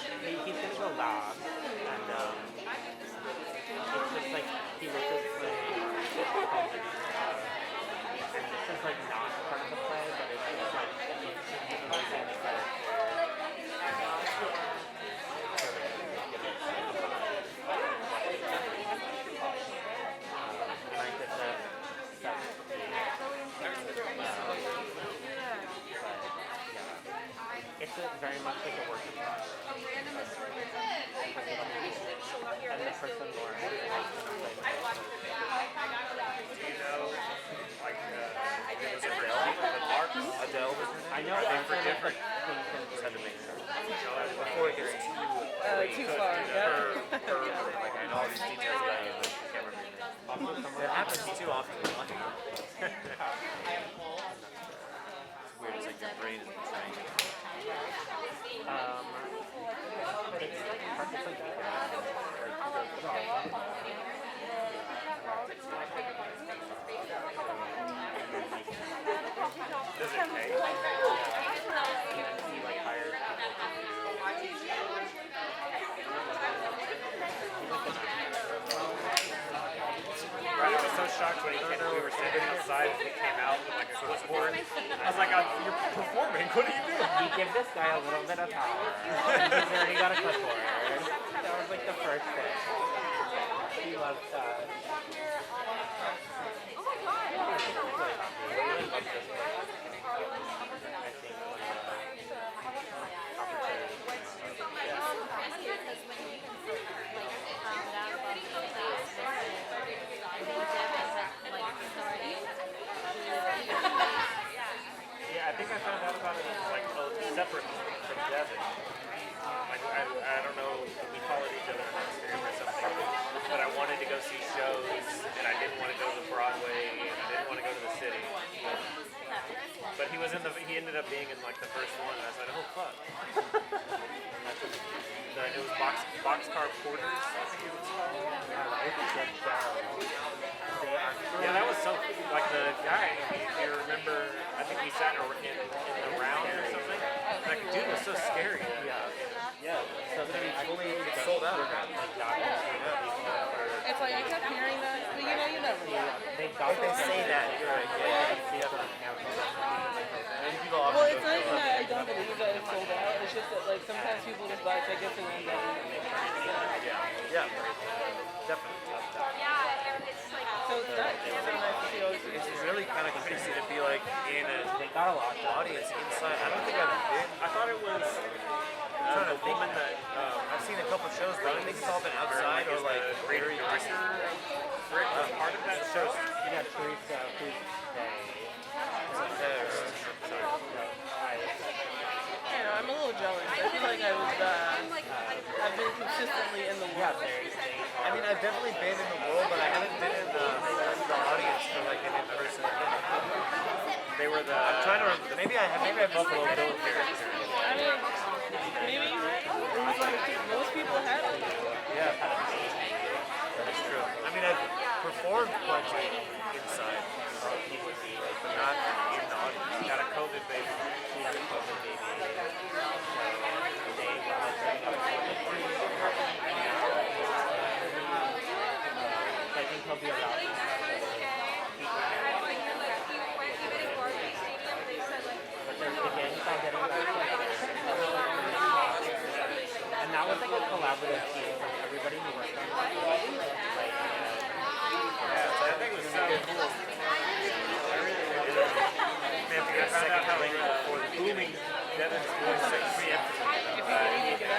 he's gonna go last, and it's just like he was just like and this is like not part of the play, but it's just like he's using the character. It's very much like a work in progress. And the person more. Do you know, like, was it real? Adele was her name? I know Are they it's for different? just had to make sure. Before it gets too far. Like, I know all these details about you, but I can't remember. It happens too often. It's weird, it's like your brain is betraying you. It's like parts like that. Does it pay? He like hires Right, I was so shocked when we were standing outside and he came out with like a clipboard. I was like, you're performing, what are you doing? We give this guy a little bit of power. He's already got a clipboard. That was like the first thing. He loves that. Oh my god! I really love this one. I think Yeah, I think I found out about it like separate from Devon. Like I don't know, we followed each other on Instagram or something, but I wanted to go see shows and I didn't want to go to Broadway and I didn't want to go to the city. But he ended up being in like the first one and I said, oh fuck. It was Boxcar Porters, I think it was called. Yeah, that was so like the guy. If you remember, I think we sat in the round or something. Like, dude was so scary. yeah. So then he fully Sold out. It's like I kept hearing that, but you never know. They say that. Well, it's not even that I don't believe that it's sold out. It's just that like sometimes people just buy tickets and then Yeah, definitely. So it's nice. It's so nice to see all these It's really kind of crazy to be like in an They got a lot of audience inside. I don't think I've been. I thought it was. I'm trying to think that I've seen a couple shows, but I think it's all been outside or like very director. Rick was part of that show. Yeah, Teresa, who's I'm a little jealous. I feel like I've been consistently in the world. I mean, I've definitely been in the world, but I haven't been in the audience for like an in-person. They were the. I'm trying to remember. Maybe I Buffalo Bill character. I mean, maybe you're right. It was like most people had it. Yeah, that's true. I mean, I've performed plenty inside, but not in the audience. You got a COVID baby. You got a COVID baby. I think he'll be around. But there's the gang side getting back. And that was like a collaborative team from everybody who worked on it. Yeah, so I think it was so cool. I really did. Man, we got a second ring before the booming Devin's voice like preempted.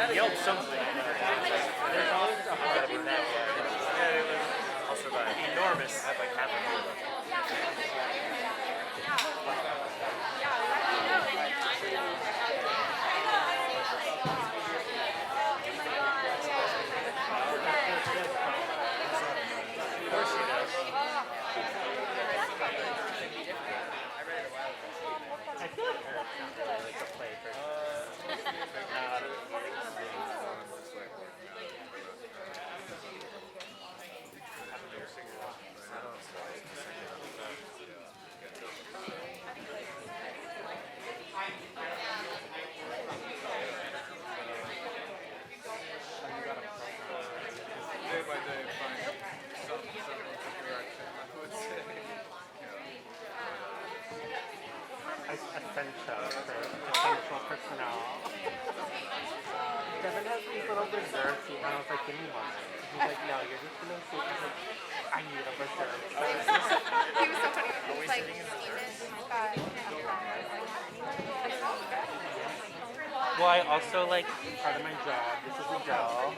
He yelled something. There's always a hard in that. Yeah, it was also enormous. I had like half a minute. Of course she does. I feel like Eric's not really like a play person. essential personnel. Devon has these little reserves, and I was like, give me one. He's like, no, you're just gonna see. He's like, I need a reserve. He was so funny. He was like, Well, I also like part of my job. This is a gel,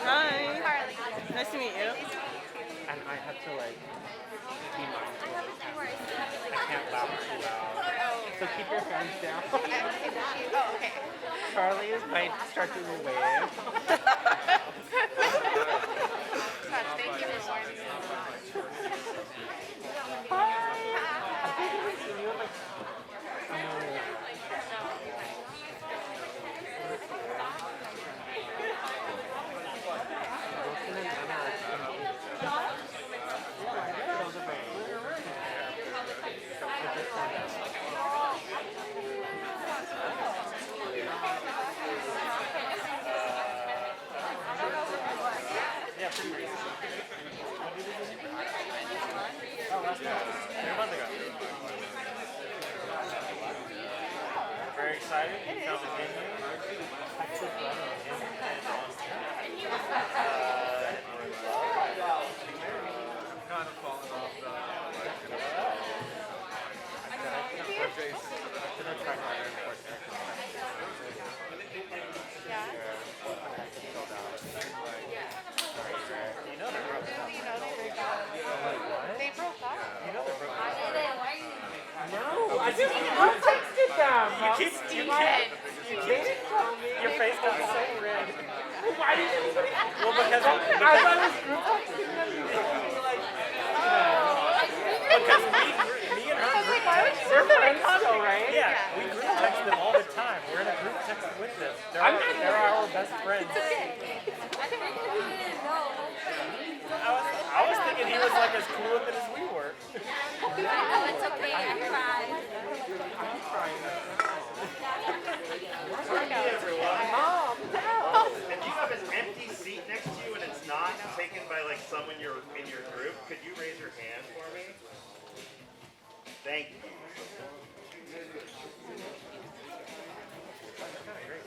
Hi. Carly. Nice to meet you. and I have to like be mindful. I can't laugh too loud. So keep your hands down. Oh, okay. Charlie might start doing a wave. Gosh, thank you for warning me. I think I haven't seen you in like. Wilson and Anna are so the rain. Yeah, pretty recent. When did we do it? Oh, last month. 3 months ago. Very excited. We found a venue. Kind of falling off the Yeah. You know they're broken up. You know they broke up. They broke up. You know they're broken up. No, I just texted them. You keep your face got so red. Why did anybody? Well, because I was group texting them. because me and her group text. They're friends still, right? Yeah, we group text them all the time. We're in a group text with them. They're our best friends. I was thinking he was like as cool looking as we were. It's okay, I tried. I'm trying. Everyone. If you have an empty seat next to you and it's not taken by like someone in your group, could you raise your hand for me? Thank you.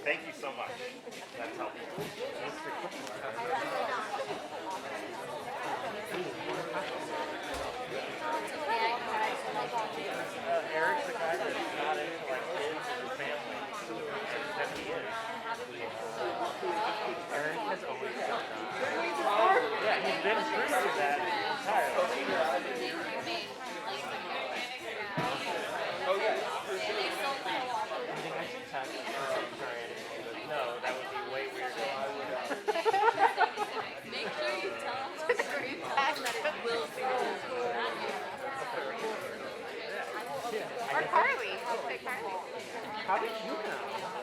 Thank you so much. That's helpful. Eric's the guy that's not into like kids and family. That he is. Eric has always done that. Yeah, he's been through that entirely. I think I should text sorry, I didn't do it. No, that would be way weird. Make sure you tell us that it will be. Or Carly. Say Carly. How did you know?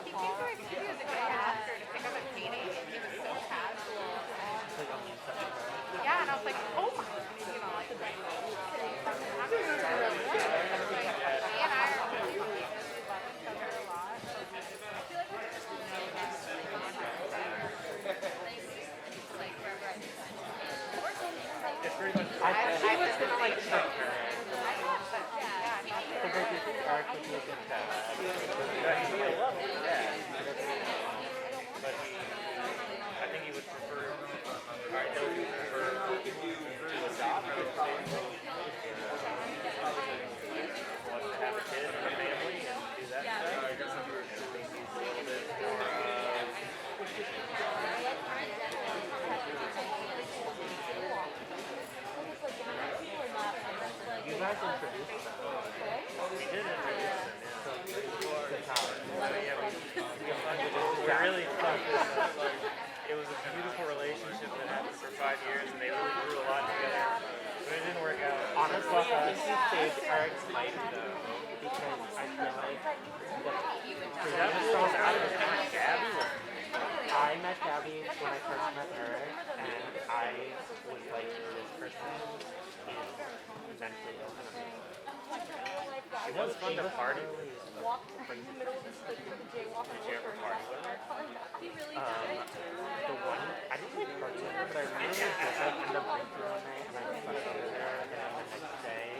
He came to my studio the day I asked her to pick up a painting, and he was so casual. Like on the inside. Yeah, and I was like, oh my, you know, like, me and I are really close. We love each other a lot. It's pretty much. I thought she was gonna like check her. Yeah, Because I think Eric would be a good dad. He'd be a lovely dad. But I think he would prefer. I know he would prefer to adopt. Wants to have a kid and a family and do that stuff. I think he's a little bit You guys introduced them. we did introduce him, yeah. The tower. So yeah, we really thought it was a beautiful relationship that happened for 5 years, and they really grew a lot together. But it didn't work out. Honestly, I think you saved Eric's life though, because I feel like That was so out of his mind. Gabby was I met Gabby when I first met Eric, and I was like, this person is mentally ill. It was fun to party with. Crazy. Did you ever party with her? The one, I didn't like party with her, but I remember it was like in the break room one night, and I slept over there, and then the next day,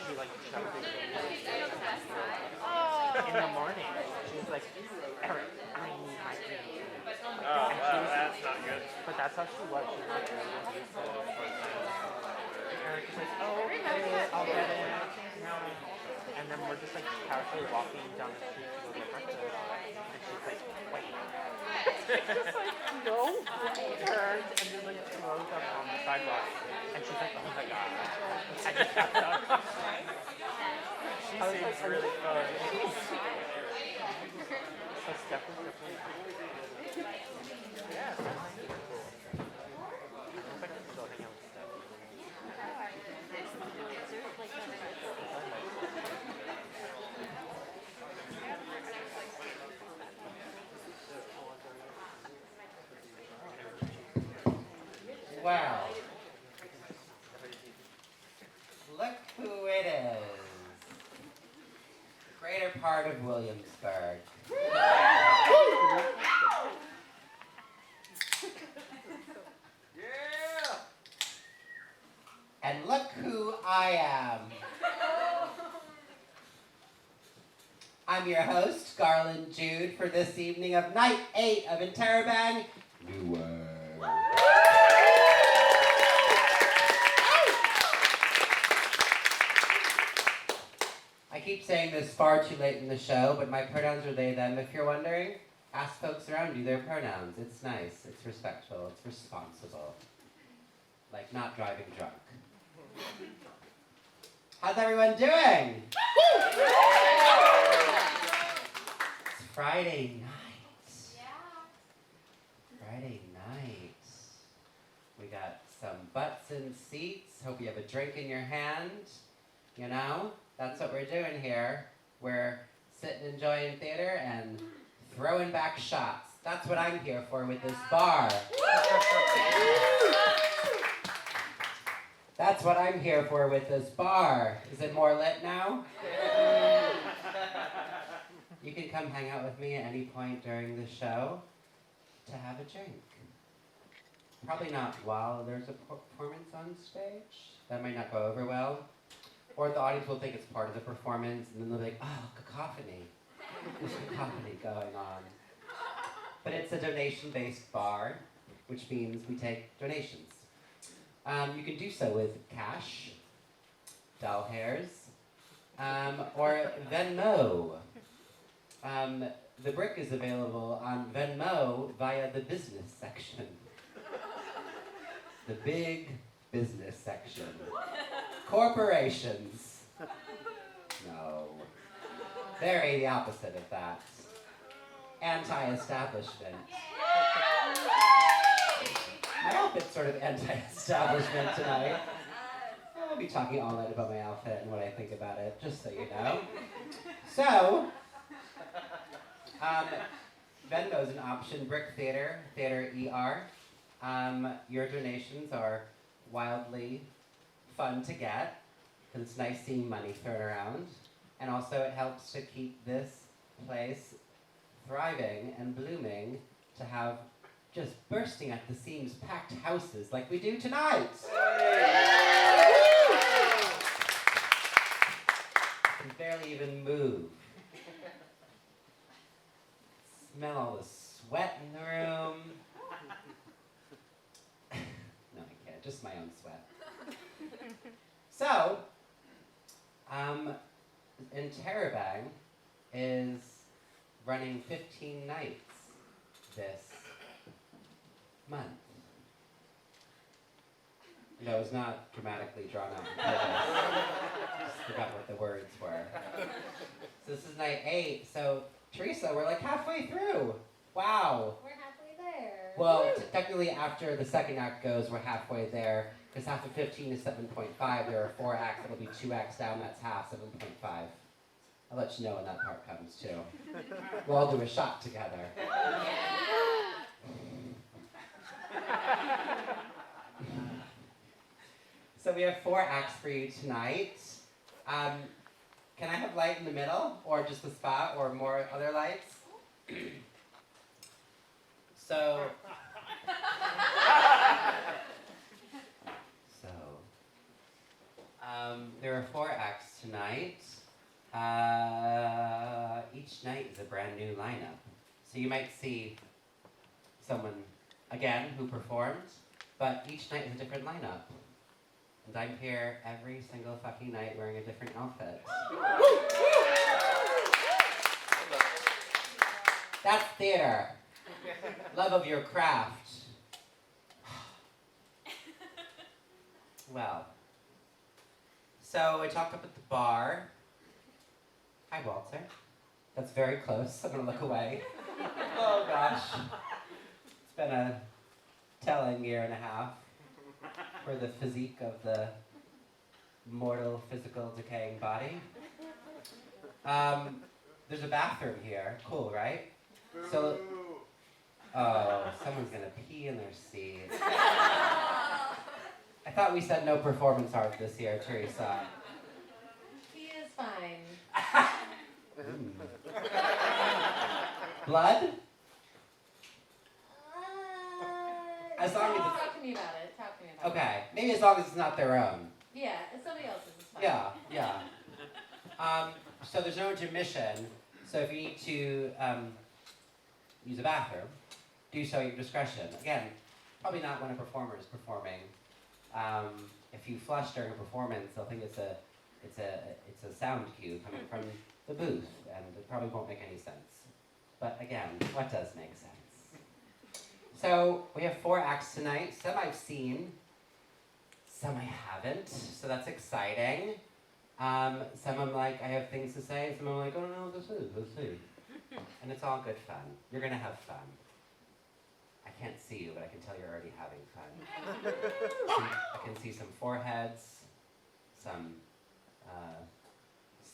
she like shoved it in me. in the morning. She was like, Eric, I need my green tea. Oh, wow, that's not good. But that's how she was. She was like really abusive. Eric was like, oh, okay, I'll get it. And then we're just like casually walking down the street to go get breakfast. And she's like, wait. Just like, no. Turned and just like throws up on the sidewalk. And she's like, oh my god. I just got up. She I was seems like, really fun. So Steph was definitely yeah, Steph was super cool. I hope I can still hang out with Steph. Well, look who it is. The greater part of Williamsburg. Yeah! And look who I am. I'm your host, Garlan Jude, for this evening of Night 8 of Interrobang New World. I keep saying this far too late in the show, but my pronouns are they, them, if you're wondering. Ask folks around you their pronouns. It's nice, it's respectful, it's responsible. Like not driving drunk. How's everyone doing? It's Friday night. Friday night. We got some butts in seats. Hope you have a drink in your hand. You know, that's what we're doing here. We're sitting enjoying theater and throwing back shots. That's what I'm here for with this bar. That's what I'm here for with this bar. Is it more lit now? You can come hang out with me at any point during the show to have a drink. Probably not while there's a performance on stage. That might not go over well. Or the audience will think it's part of the performance, and then they'll be like, oh, cacophony. There's cacophony going on. But it's a donation-based bar, which means we take donations. You can do so with cash, doll hairs, or Venmo. The brick is available on Venmo via the business section. The big business section. Corporations. No. Very the opposite of that. Anti-establishment. My outfit's sort of anti-establishment tonight. I'll be talking all night about my outfit and what I think about it, just so you know. So, Venmo's an option. Brick Theater, Theater ER. Your donations are wildly fun to get, because it's nice seeing money thrown around. And also it helps to keep this place thriving and blooming, to have just bursting at the seams packed houses like we do tonight. I can barely even move. Smell all the sweat in the room. No, I can't, just my own sweat. So, Interrobang is running 15 nights this month. No, it's not dramatically drawn out. Just forgot what the words were. So this is night 8. So Teresa, we're like halfway through. Wow. We're halfway there. Well, technically after the second act goes, we're halfway there. Because half of 15 is 7.5. There are 4 acts. It'll be 2 acts down. That's half, 7.5. I'll let you know when that part comes, too. We'll all do a shot together. So we have 4 acts for you tonight. Can I have light in the middle, or just the spot, or more other lights? There are 4 acts tonight. Each night is a brand new lineup. So you might see someone, again, who performs, but each night is a different lineup. And I'm here every single fucking night wearing a different outfit. That's theater. Love of your craft. Well, so I talked up at the bar. Hi, Walter. That's very close. I'm gonna look away. Oh gosh. It's been a telling year and a half for the physique of the mortal, physical, decaying body. There's a bathroom here. Cool, right? So, oh, someone's gonna pee in their seat. I thought we said no performance art this year, Teresa. He is fine. Blood? As long as it's... Talk to me about it. Talk to me about it. Okay, maybe as long as it's not their own. Yeah, it's somebody else's. It's fine. Yeah. So there's no intermission, so if you need to use a bathroom, do so at your discretion. Again, probably not when a performer is performing. If you flush during a performance, they'll think it's a sound cue coming from the booth, and it probably won't make any sense. But again, what does make sense? So we have 4 acts tonight. Some I've seen, some I haven't, so that's exciting. Some I'm like, I have things to say, some I'm like, oh no, let's see. And it's all good fun. You're gonna have fun. I can't see you, but I can tell you're already having fun. I can see some foreheads, some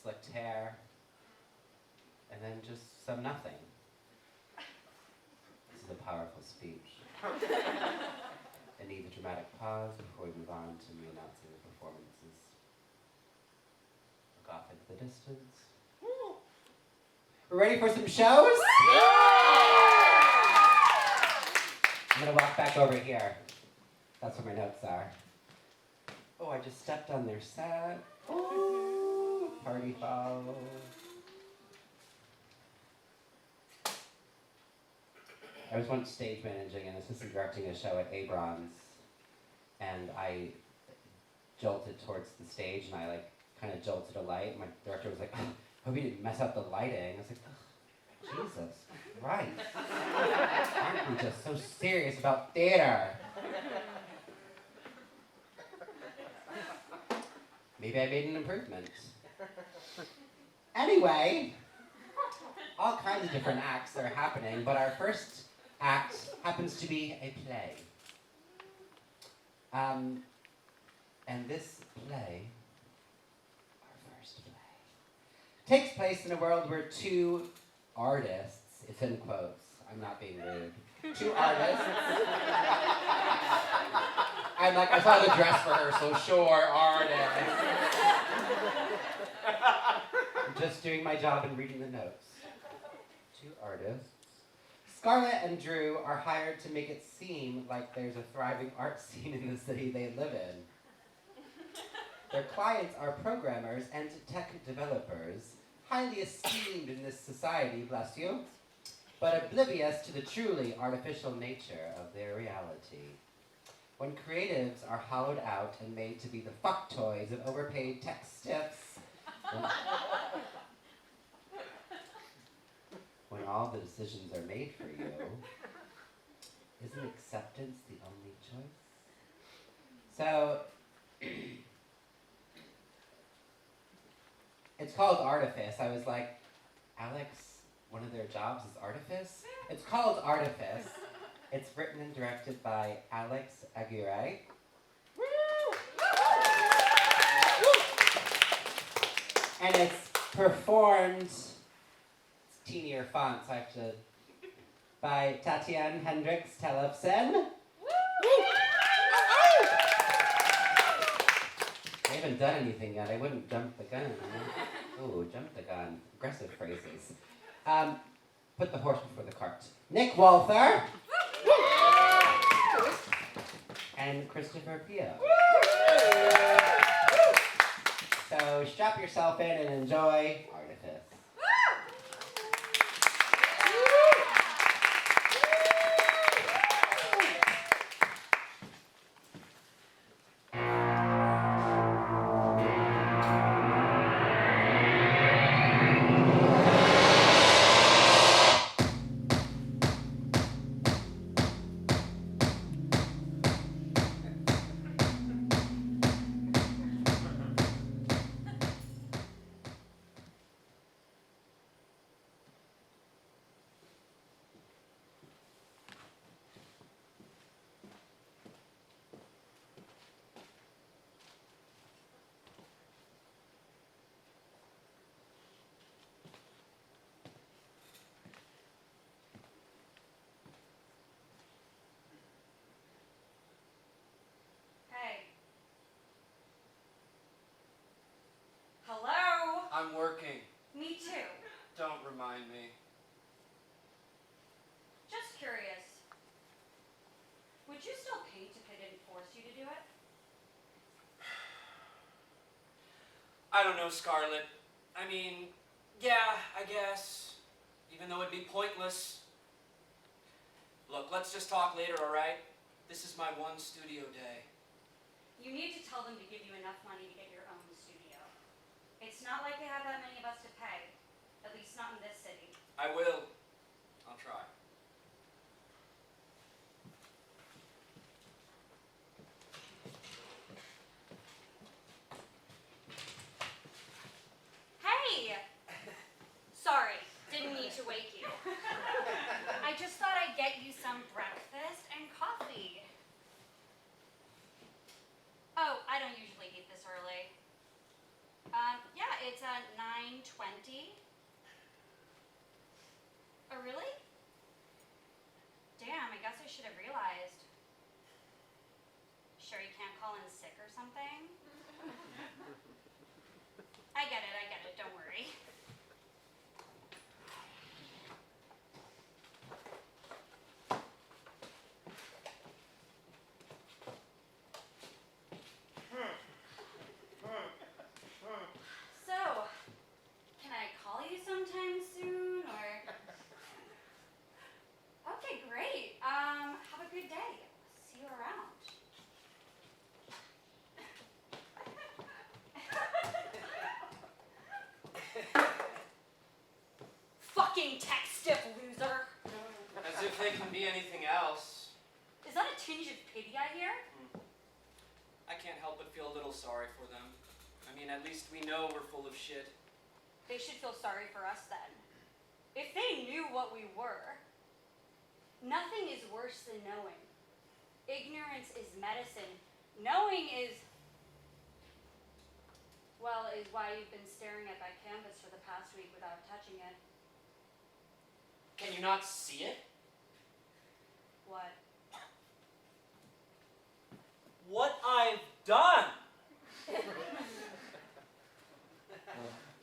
slicked hair, and then just some nothing. This is a powerful speech. I need a dramatic pause before we move on to me announcing the performances. Look off into the distance. We're ready for some shows? I'm gonna walk back over here. That's where my notes are. Oh, I just stepped on their set. Ooh, party foul. I was once stage managing and assistant directing a show at Abrams, and I jolted towards the stage, and I kind of jolted a light. My director was like, oh, hope you didn't mess up the lighting. I was like, oh, Jesus Christ. Aren't we just so serious about theater? Maybe I made an improvement. Anyway, all kinds of different acts are happening, but our first act happens to be a play. And this play, our first play, takes place in a world where 2 artists, it's in quotes, I'm not being rude, 2 artists. I'm like, I saw the dress rehearsal, sure, artists. I'm just doing my job and reading the notes. 2 artists. Scarlett and Drew are hired to make it seem like there's a thriving art scene in the city they live in. Their clients are programmers and tech developers, highly esteemed in this society, bless you, but oblivious to the truly artificial nature of their reality. When creatives are hollowed out and made to be the fuck toys of overpaid tech stiffs, when all the decisions are made for you, isn't acceptance the only choice? So, it's called Artifice. I was like, Alex, one of their jobs is Artifice? It's called Artifice. It's written and directed by Alex Aguirre. And it's performed, it's teenier font, so I have to, by Tatiana Hendricks Tellefsen. I haven't done anything yet. I wouldn't jump the gun. Oh, jump the gun. Aggressive phrases. Put the horse before the cart. Nick Walther. And Christopher Pio. So strap strap yourself in and enjoy Artifice. Hey. Hello? I'm working. Me too. Don't remind me. Just curious. Would you still paint if they didn't force you to do it? I don't know, Scarlett. I mean, yeah, I guess. Even though it'd be pointless. Look, let's just talk later, all right? This is my one studio day. You need to tell them to give you enough money to get your own studio. It's not like they have that many of us to pay. At least not in this city. I will. I'll try. Hey! Sorry, didn't mean to wake you. I just thought I'd get you some breakfast and coffee. Oh, I don't usually eat this early. Yeah, it's 9:20. Oh, really? Damn, I guess I should have realized. Sure you can't call in sick or something? I get it, don't worry. So, can I call you sometime soon, or? Okay, great. Have a good day. See you around. Fucking tech stiff loser. As if they can be anything else. Is that a tinge of pity I hear? I can't help but feel a little sorry for them. I mean, at least we know we're full of shit. They should feel sorry for us then. If they knew what we were. Nothing is worse than knowing. Ignorance is medicine. Knowing is why you've been staring at that canvas for the past week without touching it. Can you not see it? What? What I've done!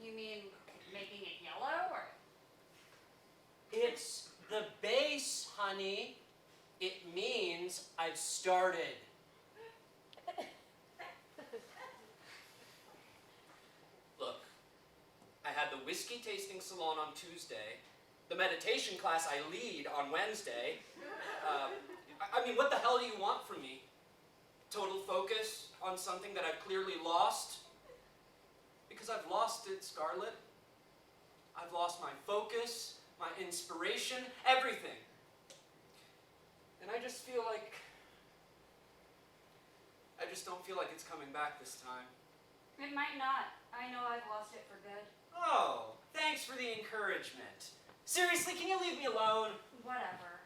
You mean making it yellow, or? It's the base, honey. It means I've started. Look, I had the whiskey tasting salon on Tuesday, the meditation class I lead on Wednesday. I mean, what the hell do you want from me? Total focus on something that I've clearly lost? Because I've lost it, Scarlett. I've lost my focus, my inspiration, everything. And I just feel like... I just don't feel like it's coming back this time. It might not. I know I've lost it for good. Oh, thanks for the encouragement. Seriously, can you leave me alone? Whatever.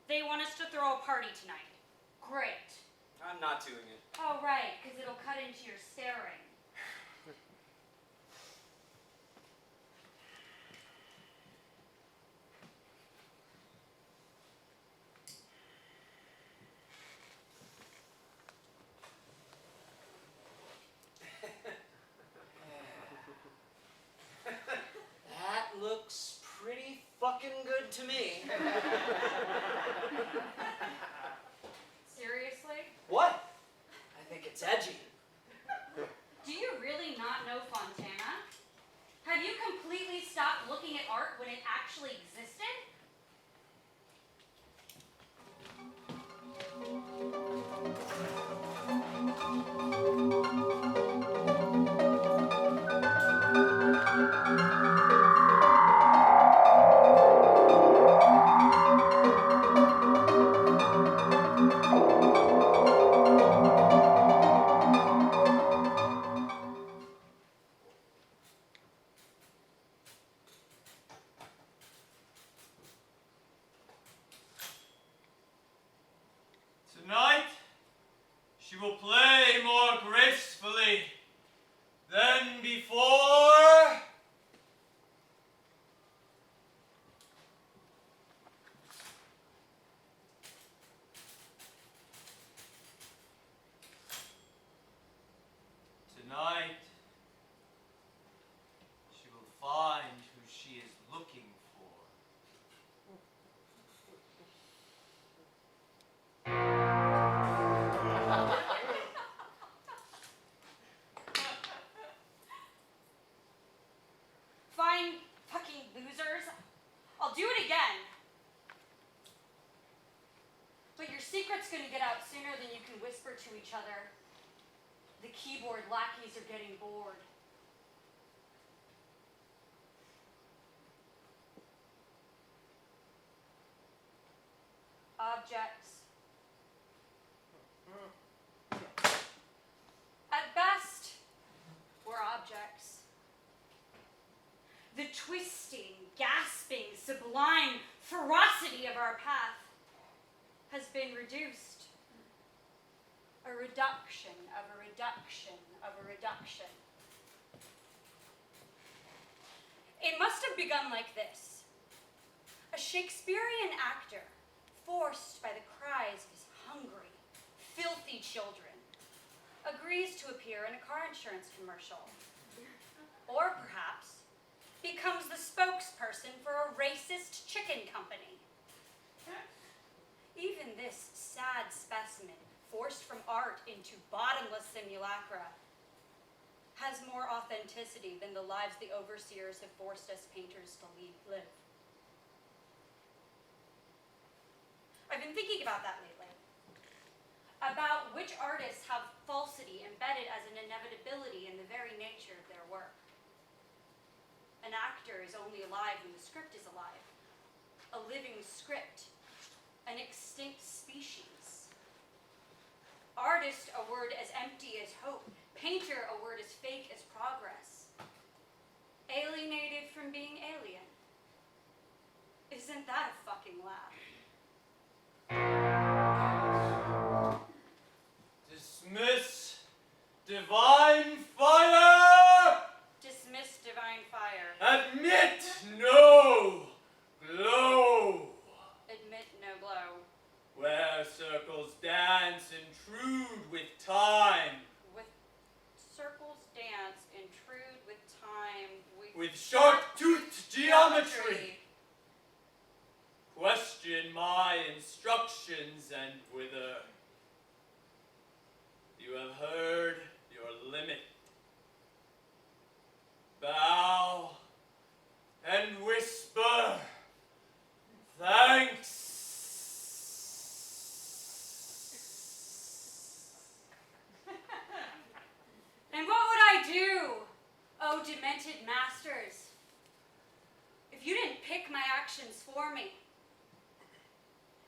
They want us to throw a party tonight. Great. I'm not doing it. Oh, right, because it'll cut into your staring. That looks pretty fucking good to me. Seriously? What? gonna get out sooner than you can whisper to each other. The keyboard lackeys are getting bored. Objects. At best, we're objects. The twisting, gasping, sublime ferocity of our path has been reduced. A reduction of a reduction of a reduction. It must have begun like this. A Shakespearean actor, forced by the cries of his hungry, filthy children, agrees to appear in a car insurance commercial. Or perhaps becomes the spokesperson for a racist chicken company. Even this sad specimen, forced from art into bottomless simulacra, has more authenticity than the lives the overseers have forced us painters to live. I've been thinking about that lately. About which artists have falsity embedded as an inevitability in the very nature of their work. An actor is only alive when the script is alive. A living script. An extinct species. Artist, a word as empty as hope. Painter, a word as fake as progress. Alienated from being alien. Isn't that a fucking laugh? Dismiss divine fire! Dismiss divine fire. Admit no glow! Admit no glow. Where circles dance intrude with time. With circles dance, intrude with time. With sharp-toothed geometry. Question my instructions and wither. You have heard your limit. Bow and whisper thanks. And what would I do, oh demented masters, if you didn't pick my actions for me?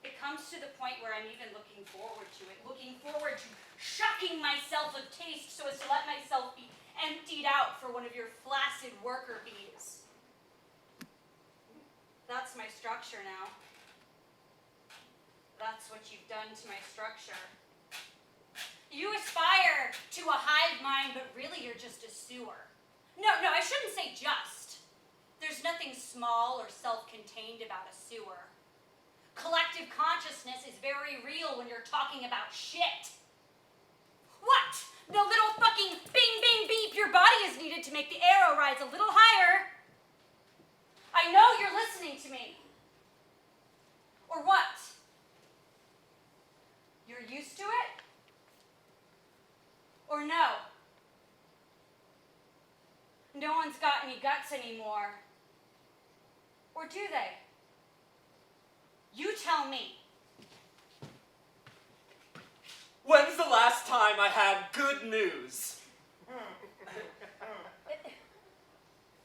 It comes to the point where I'm even looking forward to it, looking forward to shocking myself of taste so as to let myself be emptied out for one of your flaccid worker bees. That's my structure now. That's what you've done to my structure. You aspire to a hive mind, but really you're just a sewer. No, I shouldn't say just. There's nothing small or self-contained about a sewer. Collective consciousness is very real when you're talking about shit. What? The little fucking bing, bing, beep your body is needed to make the arrow rise a little higher. I know you're listening to me. Or what? You're used to it? Or no? No one's got any guts anymore. Or do they? You tell me. When's the last time I had good news?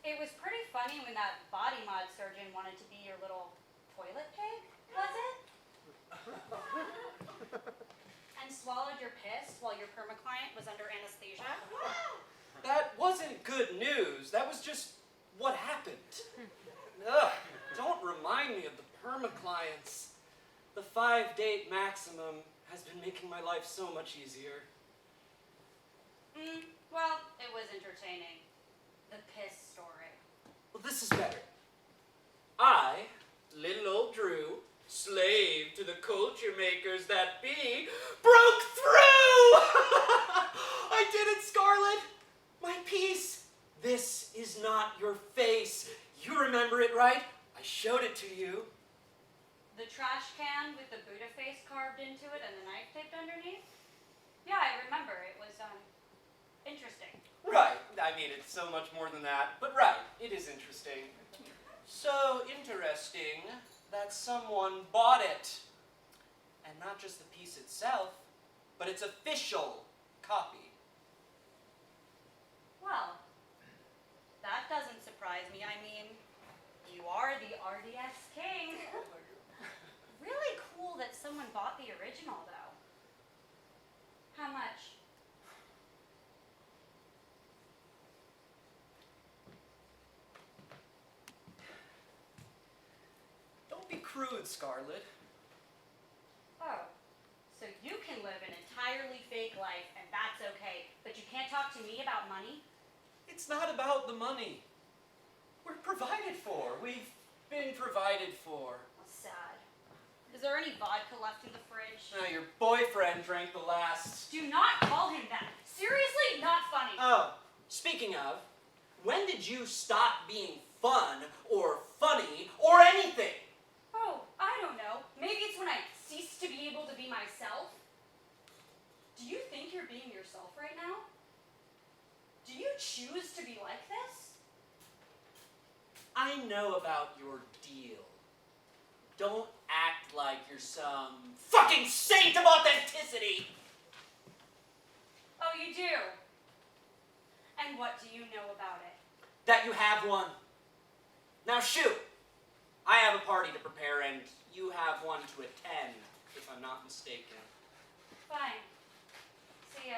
It was pretty funny when that body mod surgeon wanted to be your little toilet pig, was it? And swallowed your piss while your perma-client was under anesthesia? That wasn't good news. That was just what happened. Ugh, don't remind me of the perma-clients. The 5-date maximum has been making my life so much easier. Well, it was entertaining. The piss story. Well, this is better. I, little old Drew, slave to the culture makers that be, broke through! I did it, Scarlet! My piece. This is not your face. You remember it, right? I showed it to you. The trash can with the Buddha face carved into it and the knife taped underneath? Yeah, I remember. It was, interesting. Right. I mean, it's so much more than that. But right, it is interesting. So interesting that someone bought it. And not just the piece itself, but its official copy. Well, that doesn't surprise me. I mean, you are the RDS king. Really cool that someone bought the original, though. How much? Don't be crude, Scarlet. Oh, so you can live an entirely fake life, and that's okay, but you can't talk to me about money? It's not about the money. We're provided for. We've been provided for. Sad. Is there any vodka left in the fridge? Now, your boyfriend drank the last... Do not call him that. Seriously, not funny. Oh, speaking of, when did you stop being fun or funny or anything? Oh, I don't know. Maybe it's when I cease to be able to be myself. Do you think you're being yourself right now? Do you choose to be like this? I know about your deal. Don't act like you're some fucking saint of authenticity! Oh, you do? And what do you know about it? That you have one. Now shoot! I have a party to prepare and you have one to attend, if I'm not mistaken. Fine. See ya.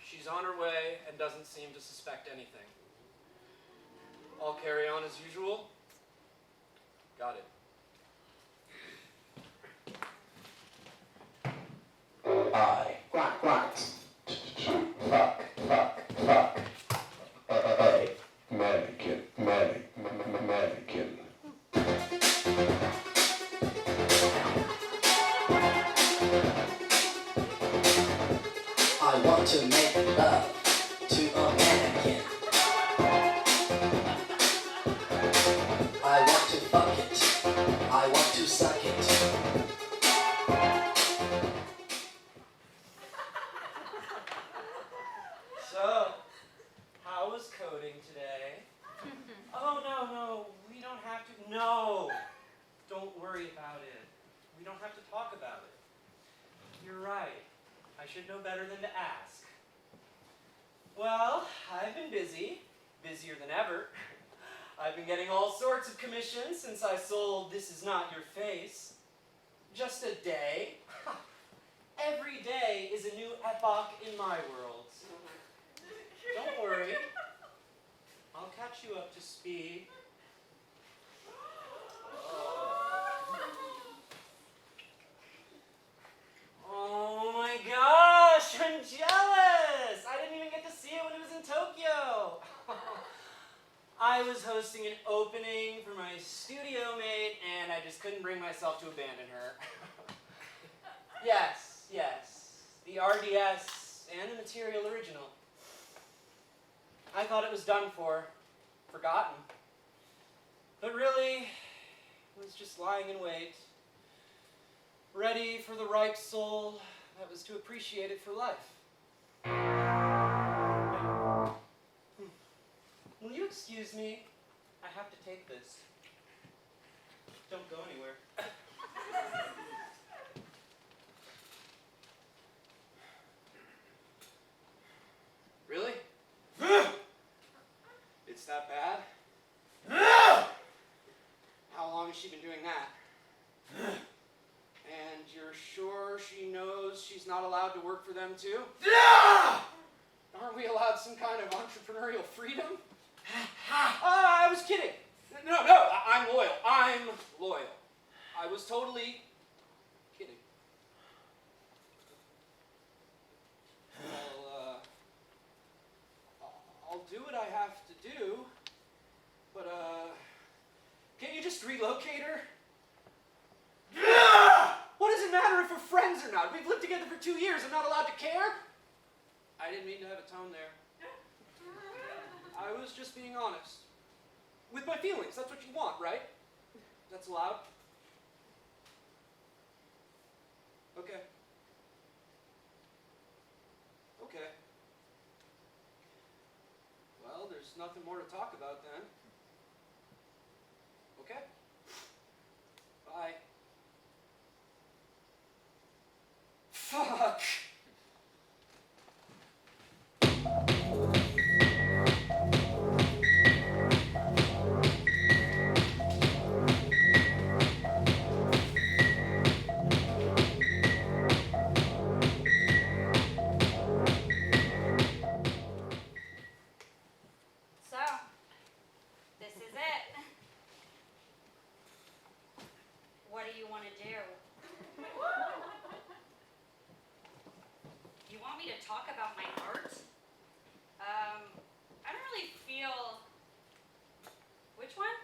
She's on her way and doesn't seem to suspect anything. I'll carry on as usual. Got it. I. What? Fuck. Mannequin. I want to make love to a mannequin. I want to fuck it. I want to suck it. So, how was coding today? Oh, no, we don't have to. No! Don't worry about it. We don't have to talk about it. You're right. I should know better than to ask. Well, I've been busy. Busier than ever. I've been getting all sorts of commissions since I sold This Is Not Your Face. Just a day. Every day is a new epoch in my world. Don't worry. I'll catch you up to speed. Oh my gosh, I'm jealous! I didn't even get to see it when it was in Tokyo. I was hosting an opening for my studio mate, and I just couldn't bring myself to abandon her. Yes. The RDS and the material original. I thought it was done for, forgotten. But really, it was just lying in wait, ready for the ripe soul that was to appreciate it for life. Will you excuse me? I have to take this. Don't go anywhere. Really? It's that bad? How long has she been doing that? And you're sure she knows she's not allowed to work for them too? Aren't we allowed some kind of entrepreneurial freedom? I was kidding. No, I'm loyal. I was totally kidding. Well, I'll do what I have to do, but, can't you just relocate her? What does it matter if we're friends or not? We've lived together for 2 years. I'm not allowed to care? I didn't mean to have a tone there. I was just being honest. With my feelings. That's what you want, right? That's allowed. Okay. Okay. Well, there's nothing more to talk about then. Okay. Bye. Fuck! So, this is it. What do you want to do? You want me to talk about my art? I don't really feel... Which one?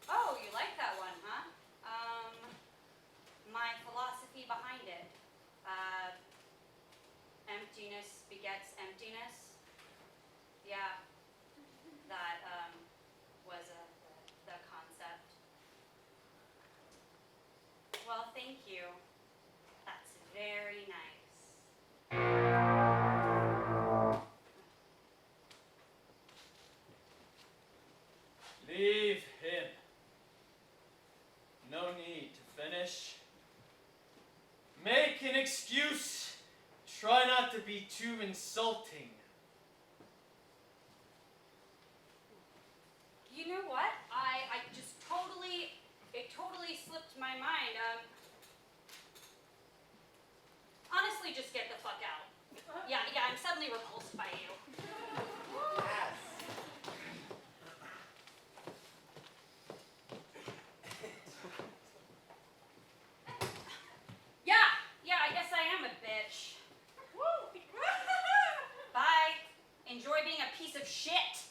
Oh, you like that one, huh? My philosophy behind it. Emptiness begets emptiness. Yeah, that was the concept. Well, thank you. That's very nice. Leave him. No need to finish. Make an excuse. Try not to be too insulting. You know what? I just it totally slipped my mind. Honestly, just get the fuck out. Yeah, I'm suddenly repulsed by you. Yes. Yeah, I guess I am a bitch. Bye. Enjoy being a piece of shit.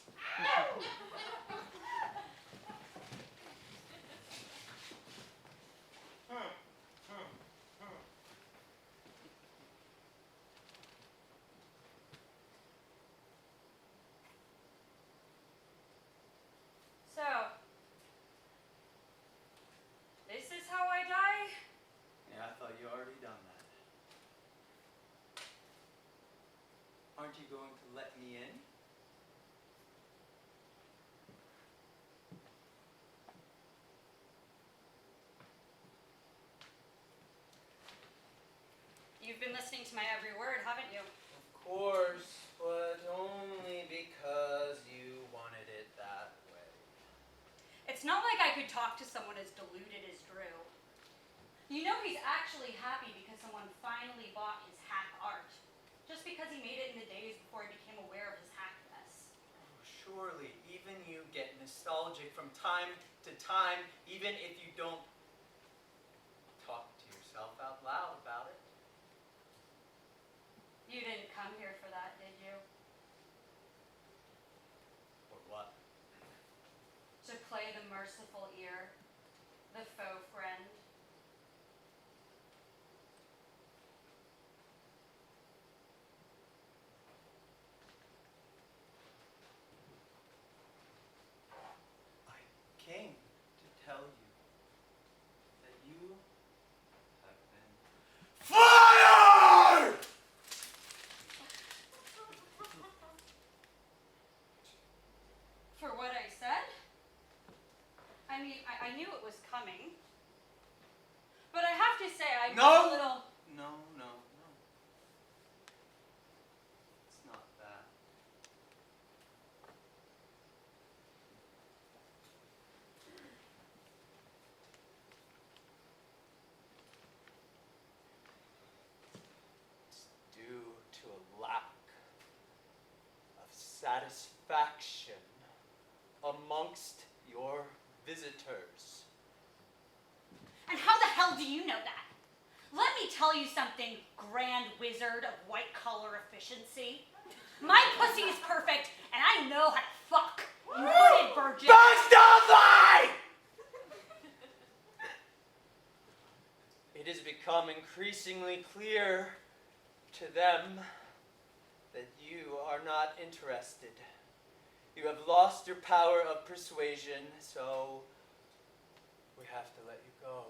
So, this is how I die? Yeah, I thought you already done that. Aren't you going to let me in? You've been listening to my every word, haven't you? Of course, but only because you wanted it that way. It's not like I could talk to someone as deluded as Drew. You know he's actually happy because someone finally bought his hack art. Just because he made it in the days before he became aware of his hackness. Surely, even you get nostalgic from time to time, even if you don't talk to yourself out loud about it. You didn't come here for that, did you? Or what? To play the merciful ear, the faux friend. I came to tell you that you have been FIRED! For what I said? I mean, I knew it was coming. But I have to say, I'm a little... No. It's not that. It's due to a lack of satisfaction amongst your visitors. And how the hell do you know that? Let me tell you something, grand wizard of white collar efficiency. My pussy is perfect, and I know how to fuck. You hooded virgin. Burst of light! It has become increasingly clear to them that you are not interested. You have lost your power of persuasion, so we have to let you go.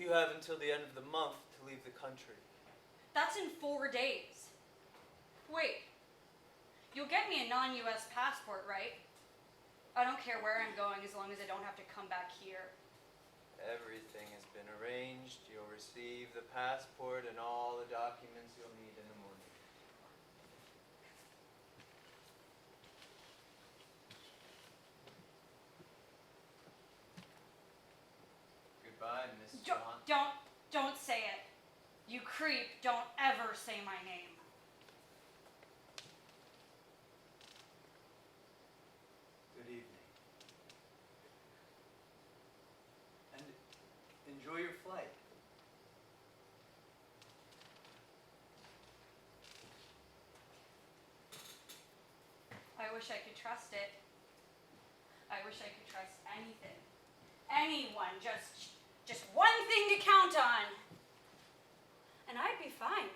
You have until the end of the month to leave the country. That's in 4 days. Wait. You'll get me a non-US passport, right? I don't care where I'm going as long as I don't have to come back here. Everything has been arranged. You'll receive the passport and all the documents you'll need in the morning. Goodbye, Miss John. Don't say it. You creep, don't ever say my name. Good evening. And enjoy your flight. I wish I could trust it. I wish I could trust anything. Anyone, just one thing to count on. And I'd be fine.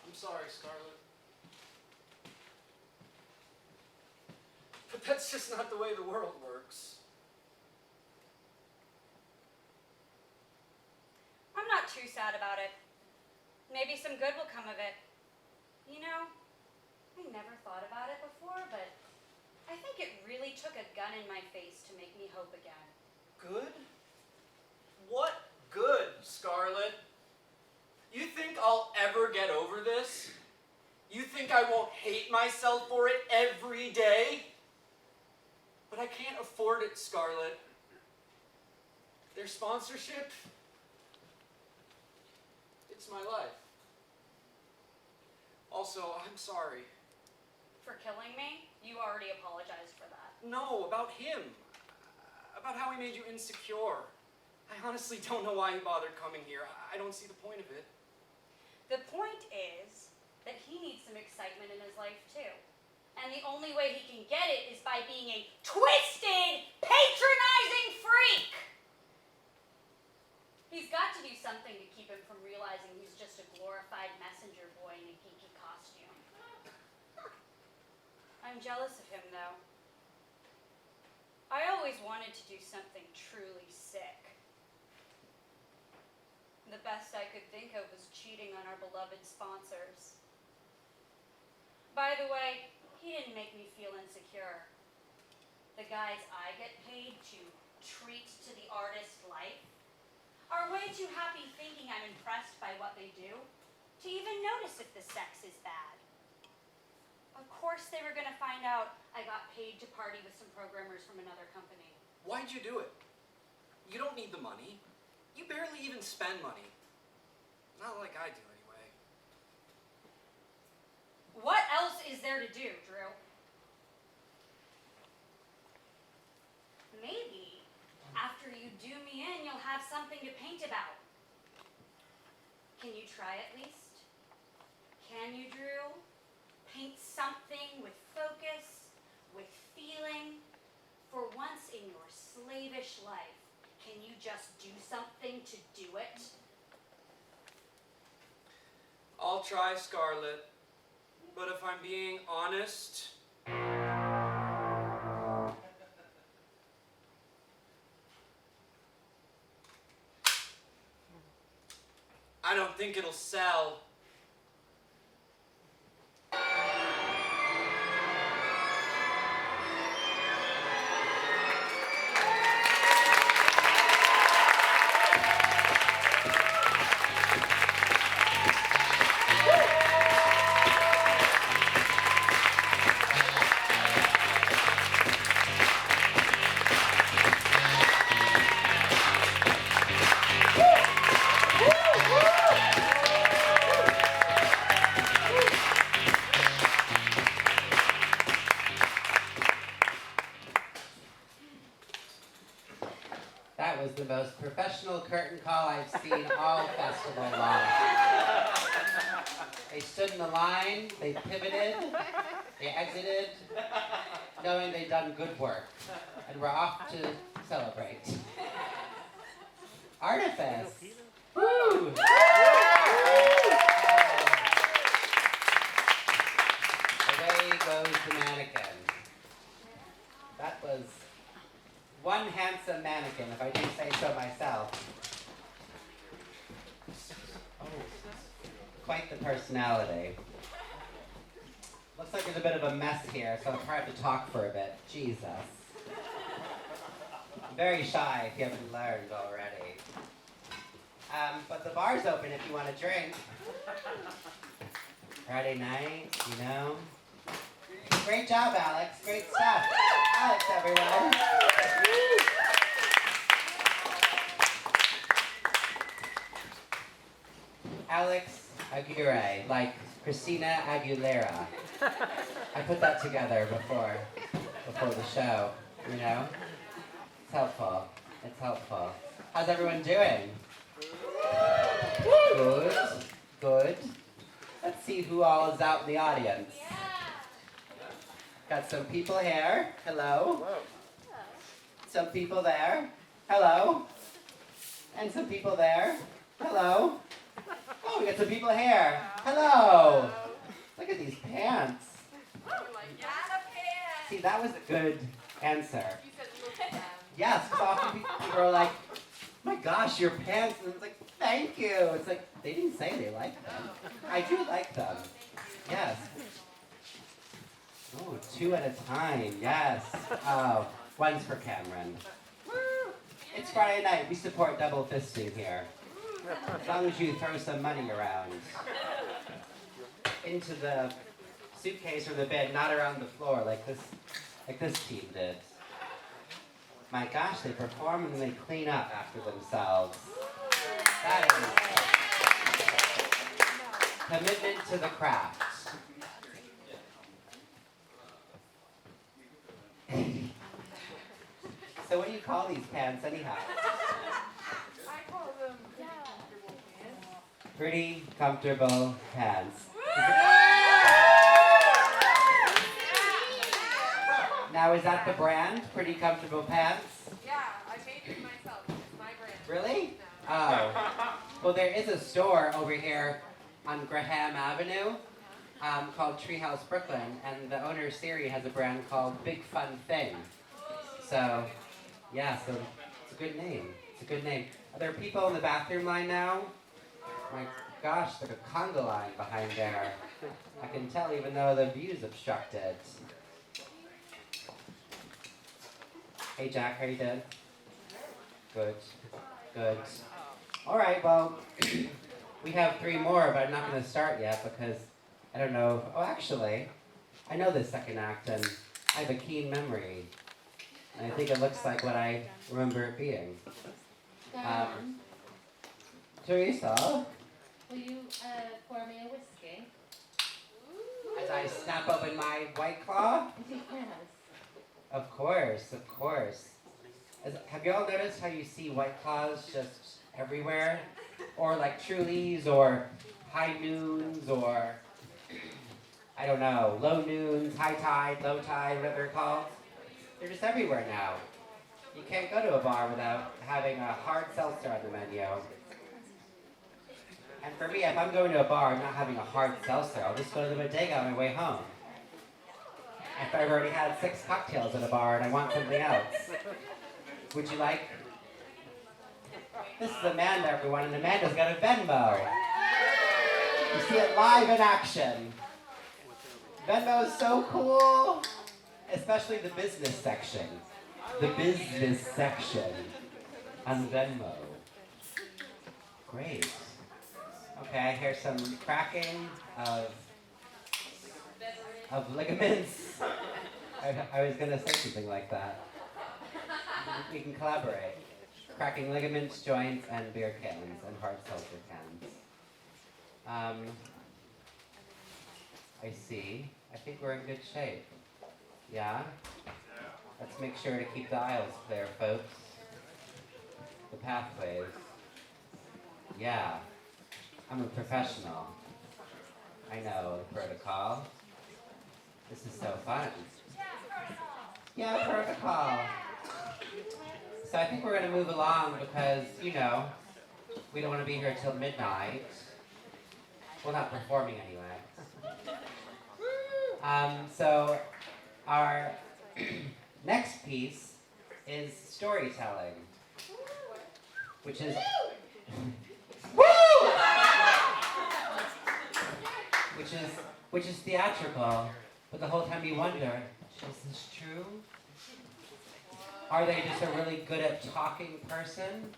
I'm sorry, Scarlett. But that's just not the way the world works. I'm not too sad about it. Maybe some good will come of it. You know, I never thought about it before, but I think it really took a gun in my face to make me hope again. Good? What good, Scarlett? You think I'll ever get over this? You think I won't hate myself for it every day? But I can't afford it, Scarlett. Their sponsorship, it's my life. Also, I'm sorry. For killing me? You already apologized for that. No, about him. About how he made you insecure. I honestly don't know why he bothered coming here. I don't see the point of it. The point is that he needs some excitement in his life too. And the only way he can get it is by being a twisted, patronizing freak! He's got to do something to keep him from realizing he's just a glorified messenger boy in a geeky costume. I'm jealous of him, though. I always wanted to do something truly sick. The best I could think of was cheating on our beloved sponsors. By the way, he didn't make me feel insecure. The guys I get paid to treat to the artist life are way too happy thinking I'm impressed by what they do to even notice if the sex is bad. Of course they were gonna find out I got paid to party with some programmers from another company. Why'd you do it? You don't need the money. You barely even spend money. Not like I do, anyway. What else is there to do, Drew? Maybe after you do me in, you'll have something to paint about. Can you try at least? Can you, Drew? Paint something with focus, with feeling. For once in your slavish life, can you just do something to do it? I'll try, Scarlett. But if I'm being honest, I don't think it'll sell. That was the most professional curtain call I've seen all festival long. They stood in the line, they pivoted, they exited, knowing they'd done good work, and we're off to celebrate. Artifice! Woo! Away goes the mannequin. That was one handsome mannequin personality. Looks like there's a bit of a mess here, so it's hard to talk for a bit. Jesus. I'm very shy if you haven't learned already. But the bar's open if you want to drink. Friday night, you know. Great job, Alex. Great stuff. Alex, everyone. Alex Aguirre, like Christina Aguilera. I put that together before the show, you know? It's helpful. It's helpful. How's everyone doing? Good. Good. Let's see who all is out in the audience. Got some people here. Hello. Some people there. Hello. And some people there. Hello. Oh, we got some people here. Hello. Look at these pants. See, that was a good answer. Yes, because often people are like, my gosh, your pants. And it's like, thank you. It's like, they didn't say they liked them. I do like them. Yes. Oh, 2 at a time. Yes. Oh, one's for Cameron. It's Friday night. We support double fisting here. As long as you throw some money around. Into the suitcase or the bed, not around the floor like this team did. My gosh, they perform and they clean up after themselves. That is commitment to the craft. So what do you call these pants anyhow? I call them comfortable pants. Pretty comfortable pants. Now is that the brand? Pretty comfortable pants? Yeah, I made it myself. It's my brand. Really? Oh. Well, there is a store over here on Graham Avenue called Treehouse Brooklyn, and the owner, Siri, has a brand called Big Fun Thing. So, yeah, so it's a good name. It's a good name. Are there people in the bathroom line now? My gosh, there's a conga line behind there. I can tell even though the view's obstructed. Hey Jack, how you doing? Good, good. All right, well, we have 3 more, but I'm not going to start yet because I don't know. Oh, actually, I know this second act, and I have a keen memory. And I think it looks like what I remember it being. Teresa? Will you pour me a whiskey? As I snap open my White Claw? Yes. Of course, of course. Have y'all noticed how you see White Claws just everywhere? Or like Trulies, or High Noons, or I don't know, Low Noons, High Tide, Low Tide, whatever they're called? They're just everywhere now. You can't go to a bar without having a hard seltzer on the menu. And for me, if I'm going to a bar and not having a hard seltzer, I'll just go to the bodega on my way home. If I've already had 6 cocktails at a bar and I want something else. Would you like? This is Amanda, everyone, and Amanda's got a Venmo. You see it live in action. Venmo is so cool, especially the business section. The business section on Venmo. Great. Okay, I hear some cracking of ligaments. I was gonna say something like that. We can collaborate. Cracking ligaments, joints, and beer cans, and hard seltzer cans. I see. I think we're in good shape. Yeah? Let's make sure to keep the aisles clear, folks. The pathways. Yeah. I'm a professional. I know the protocol. This is so fun. Yeah, protocol. So I think we're going to move along because, you know, we don't want to be here till midnight. We're not performing anyway. So our next piece is storytelling, which is... Woo! which is theatrical, but the whole time you wonder, is this true? Are they just a really good at talking person,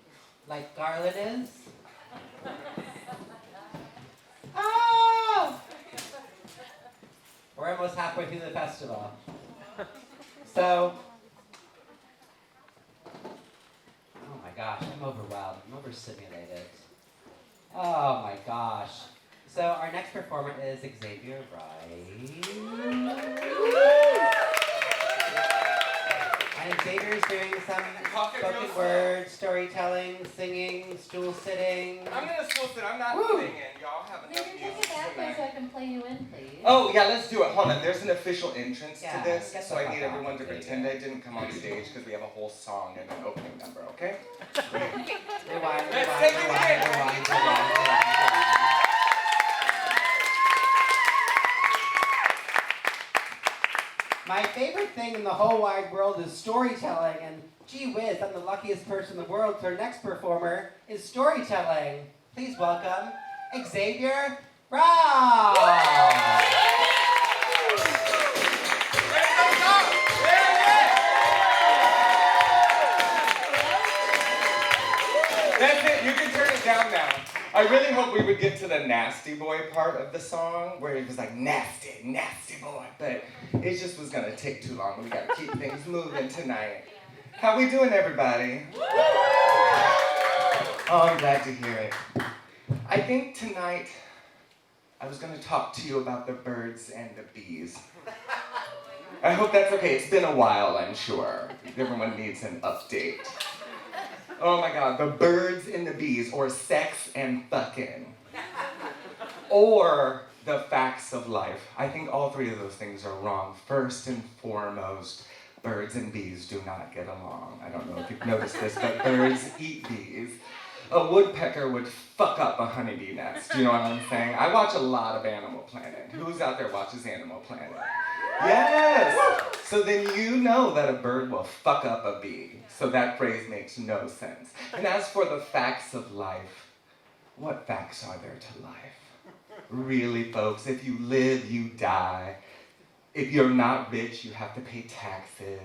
like Garlan is? Oh! We're almost halfway through the festival. So, oh my gosh, I'm overwhelmed. I'm overstimulated. Oh my gosh. So our next performer is Xavier Rice. And Xavier's doing some spoken word, storytelling, singing, stool sitting. I'm gonna stool sit. I'm not singing. Y'all have enough Maybe music take it back there tonight. so I can play you in, please. Oh, yeah, let's do it. Hold on. There's an official entrance Yeah, to this, get so the I fuck need out, everyone to Xavier. pretend I didn't come on stage because we have a whole song and an opening number, okay? Rewind, Let's take it in. rewind. My favorite thing in the whole wide world is storytelling, and gee whiz, I'm the luckiest person in the world, so our next performer is storytelling. Please welcome Xavier Rice! That's it. You can turn it down now. I really hope we would get to the nasty boy part of the song where it was like nasty, nasty boy, but it just was gonna take too long. We gotta keep things moving tonight. How we doing, everybody? Oh, I'm glad to hear it. I think tonight I was gonna talk to you about the birds and the bees. I hope that's okay. It's been a while, I'm sure. Everyone needs an update. Oh my God, the birds and the bees, or sex and fucking. Or the facts of life. I think all three of those things are wrong. First and foremost, birds and bees do not get along. I don't know if you've noticed this, but birds eat bees. A woodpecker would fuck up a honeybee nest. Do you know what I'm saying? I watch a lot of Animal Planet. Who's out there watches Animal Planet? Yes! So then you know that a bird will fuck up a bee. So that phrase makes no sense. And as for the facts of life, what facts are there to life? Really, folks, if you live, you die. If you're not rich, you have to pay taxes.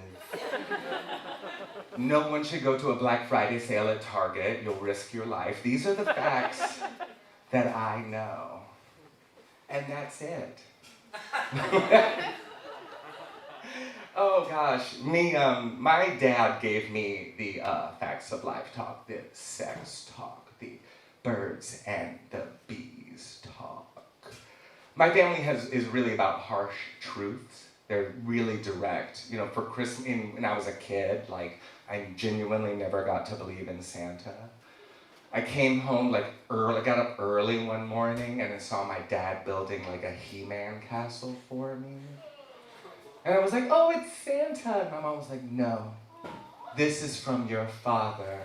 No one should go to a Black Friday sale at Target. You'll risk your life. These are the facts that I know. And that's it. Oh gosh, my dad gave me the facts of life talk, the sex talk, the birds and the bees talk. My family is really about harsh truths. They're really direct. You know, for Christmas, when I was a kid, like, I genuinely never got to believe in Santa. I came home like early, got up early one morning and I saw my dad building like a He-Man castle for me. And I was like, oh, it's Santa. And my mom was like, no, this is from your father.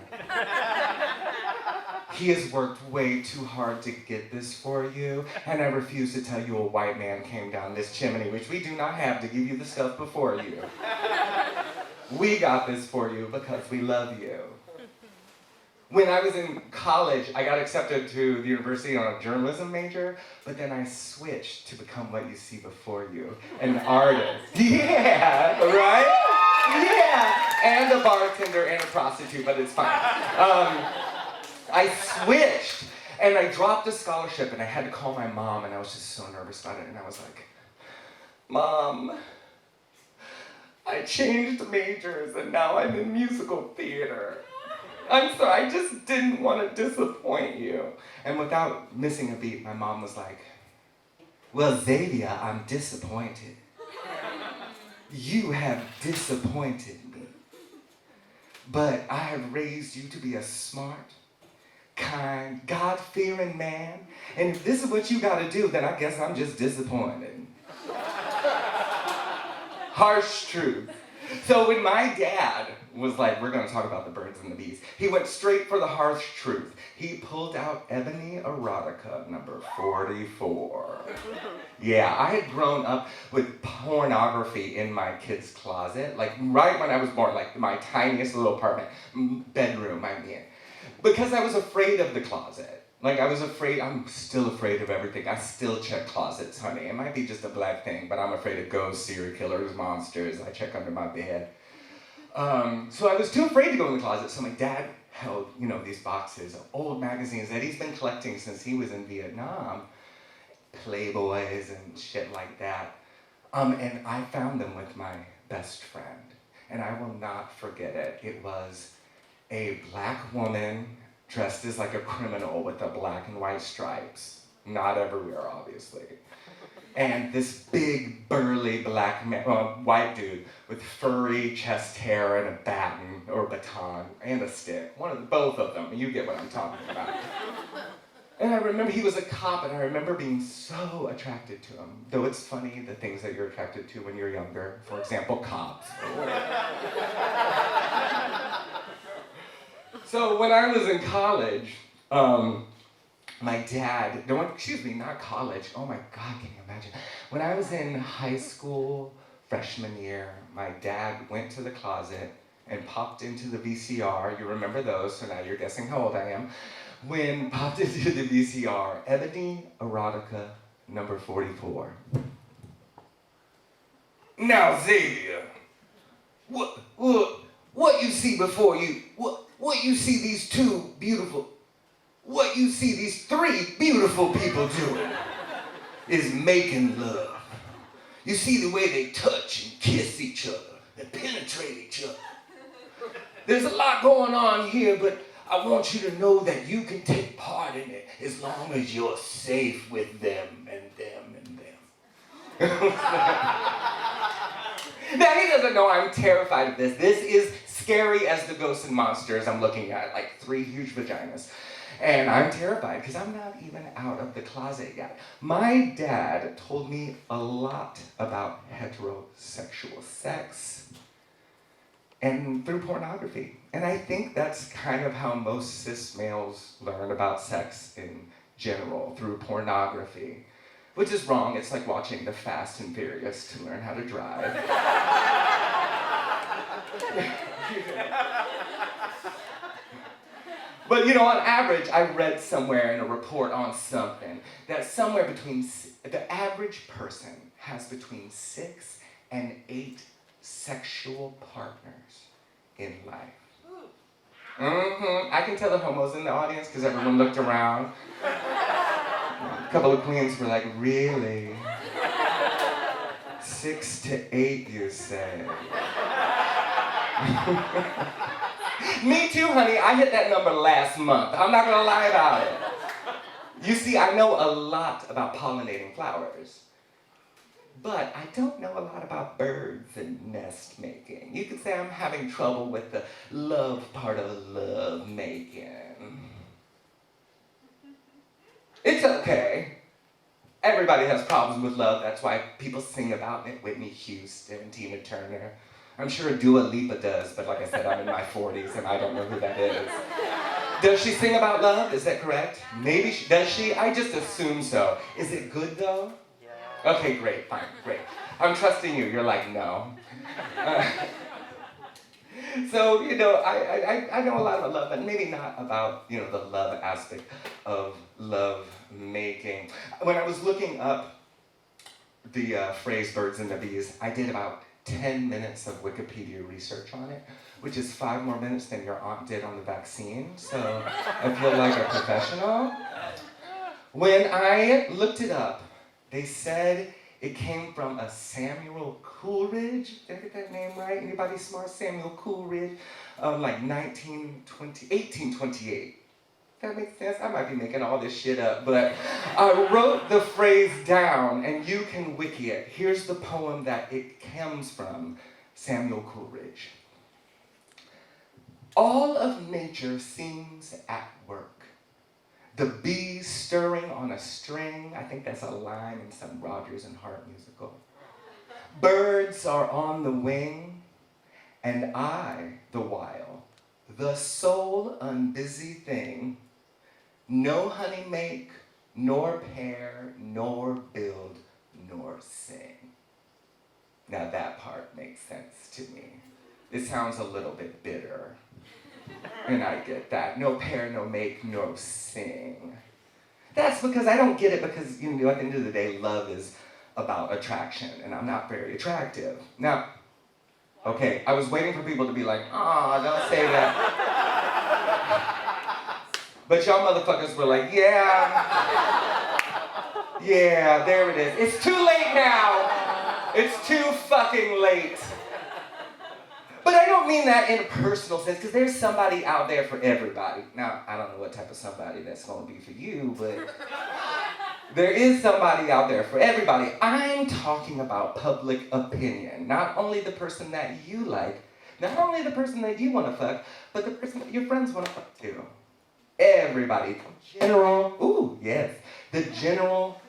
He has worked way too hard to get this for you, and I refuse to tell you a white man came down this chimney, which we do not have to give you the stuff before you. We got this for you because we love you. When I was in college, I got accepted to the university on a journalism major, but then I switched to become what you see before you, an artist. Yeah, right? Yeah, and a bartender and a prostitute, but it's fine. I switched, and I dropped a scholarship, and I had to call my mom, and I was just so nervous about it, and I was like, Mom, I changed majors, and now I'm in musical theater. I'm sorry, I just didn't want to disappoint you. And without missing a beat, my mom was like, well, Xavier, I'm disappointed. You have disappointed me. But I have raised you to be a smart, kind, God-fearing man. And if this is what you gotta do, then I guess I'm just disappointed. Harsh truth. So when my dad was like, we're gonna talk about the birds and the bees, he went straight for the harsh truth. He pulled out Ebony Erotica number 44. Yeah, I had grown up with pornography in my kid's closet, like right when I was born, like my tiniest little apartment, bedroom, I mean. Because I was afraid of the closet. Like, I was afraid, I'm still afraid of everything. I still check closets, honey. It might be just a black thing, but I'm afraid of ghosts, serial killers, monsters. I check under my bed. So I was too afraid to go in the closet, so my dad held, these boxes of old magazines that he's been collecting since he was in Vietnam. Playboys and shit like that. And I found them with my best friend. And I will not forget it. It was a black woman dressed as like a criminal with the black and white stripes. Not everywhere, obviously. And this big, burly white dude with furry chest hair and a baton and a stick. Both of them. You get what I'm talking about. And I remember he was a cop, and I remember being so attracted to him. Though it's funny, the things that you're attracted to when you're younger. For example, cops. So when I was in college, my dad, not college, oh my God, can you imagine? When I was in high school, freshman year, my dad went to the closet and popped into the VCR. You remember those, so now you're guessing how old I am. Popped into the VCR, Ebony Erotica number 44. Now, Xavier, what you see before you, what you see these three beautiful people doing is making love. You see the way they touch and kiss each other and penetrate each other. There's a lot going on here, but I want you to know that you can take part in it as long as you're safe with them and them and them. Now, he doesn't know I'm terrified of this. This is scary as the ghosts and monsters I'm looking at, like 3 huge vaginas. And I'm terrified because I'm not even out of the closet yet. My dad told me a lot about heterosexual sex and through pornography. And I think that's kind of how most cis males learn about sex in general, through pornography. Which is wrong. It's like watching The Fast and Furious to learn how to drive. But on average, I read somewhere in a report on something that somewhere between, the average person has between 6 and 8 sexual partners in life. I can tell the homos in the audience because everyone looked around. A couple of queens were like, really? 6 to 8, you say? Me too, honey. I hit that number last month. I'm not gonna lie about it. You see, I know a lot about pollinating flowers, but I don't know a lot about birds and nest making. You could say I'm having trouble with the love part of love making. It's okay. Everybody has problems with love. That's why people sing about it. Whitney Houston, Tina Turner. I'm sure Dua Lipa does, but like I said, I'm in my 40s and I don't know who that is. Does she sing about love? Is that correct? Maybe she, does she? I just assume so. Is it good though? Yeah. Okay, great, fine, great. I'm trusting you. You're like, no. So, I know a lot about love, but maybe not about, the love aspect of love making. When I was looking up the phrase birds and the bees, I did about 10 minutes of Wikipedia research on it, which is 5 more minutes than your aunt did on the vaccine, so I feel like a professional. When I looked it up, they said it came from a Samuel Coleridge. Did I get that name right? Anybody smart? Samuel Coleridge, like 1828. That makes sense? I might be making all this shit up, but I wrote the phrase down, and you can wiki it. Here's the poem that it comes from, Samuel Coleridge. All of nature seems at work. The bees stirring on a string. I think that's a line in some Rodgers and Hart musical. Birds are on the wing, and I, the while, the sole unbusy thing, no honey make, nor pair, nor build, nor sing. Now that part makes sense to me. It sounds a little bit bitter. And I get that. No pair, no make, no sing. That's because I don't get it because, you know, at the end of the day, love is about attraction, and I'm not very attractive. Now, okay, I was waiting for people to be like, "Aw, don't say that." But y'all motherfuckers were like, "Yeah, yeah, there it is. It's too late now. It's too fucking late." But I don't mean that in a personal sense, because there's somebody out there for everybody. Now, I don't know what type of somebody that's going to be for you, but there is somebody out there for everybody. I'm talking about public opinion. Not only the person that you like, not only the person that you want to fuck, but the person that your friends want to fuck too. Everybody. The general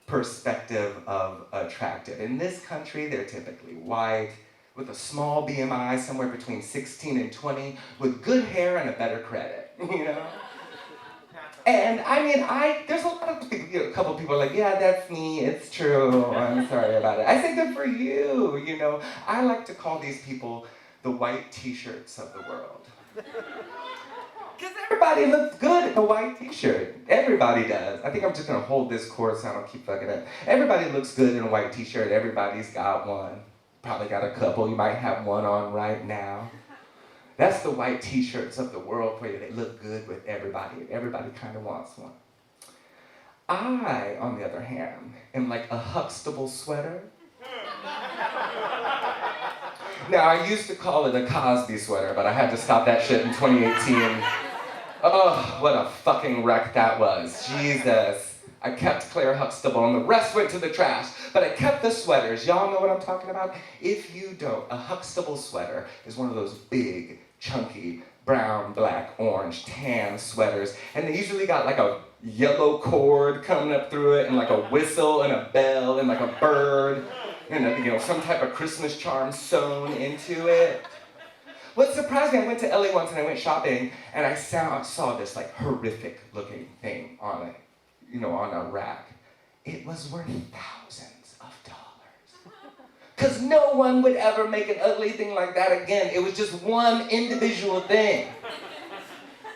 perspective of attractive. In this country, they're typically white, with a small BMI, somewhere between 16 and 20, with good hair and a better credit, you know? And I mean, there's a lot of people, you know, a couple people are like, "Yeah, that's me, it's true, I'm sorry about it." I say good for you, you know? I like to call these people the white t-shirts of the world. Because everybody looks good in a white t-shirt. Everybody does. I think I'm just gonna hold this cord so I don't keep fucking up. Everybody looks good in a white t-shirt, everybody's got one. Probably got a couple, you might have one on right now. That's the white t-shirts of the world for you. They look good with everybody. Everybody kind of wants one. I, on the other hand, am like a Huxtable sweater. Now, I used to call it a Cosby sweater, but I had to stop that shit in 2018. Oh, what a fucking wreck that was. Jesus. I kept Claire Huxtable and the rest went to the trash, but I kept the sweaters. Y'all know what I'm talking about? If you don't, a Huxtable sweater is one of those big, chunky, brown, black, orange, tan sweaters, and they usually got like a yellow cord coming up through it, and like a whistle and a bell and like a bird, and some type of Christmas charm sewn into it. What surprised me, I went to LA once and I went shopping, and I saw this like horrific looking thing on it. On a rack. It was worth thousands of dollars. Because no one would ever make an ugly thing like that again. It was just one individual thing.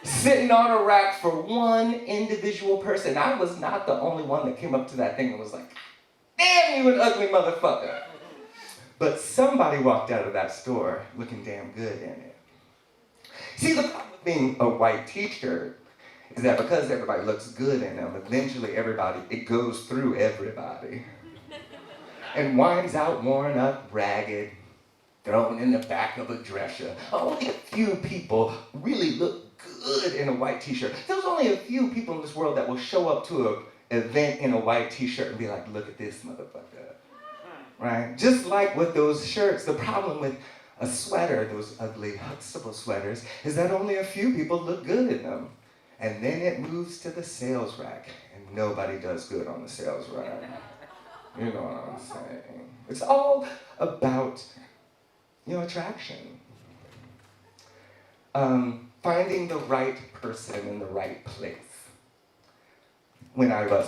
Sitting on a rack for one individual person. I was not the only one that came up to that thing and was like, "Damn, you an ugly motherfucker." But somebody walked out of that store looking damn good in it. See, the problem with being a white t-shirt is that because everybody looks good in them, eventually it goes through everybody. And winds out worn up, ragged, thrown in the back of a dresser. Only a few people really look good in a white t-shirt. There's only a few people in this world that will show up to an event in a white t-shirt and be like, "Look at this motherfucker." Right? Just like with those shirts, the problem with a sweater, those ugly Huxtable sweaters, is that only a few people look good in them. And then it moves to the sales rack, and nobody does good on the sales rack. You know what I'm saying? It's all about, attraction. Finding the right person in the right place. When I was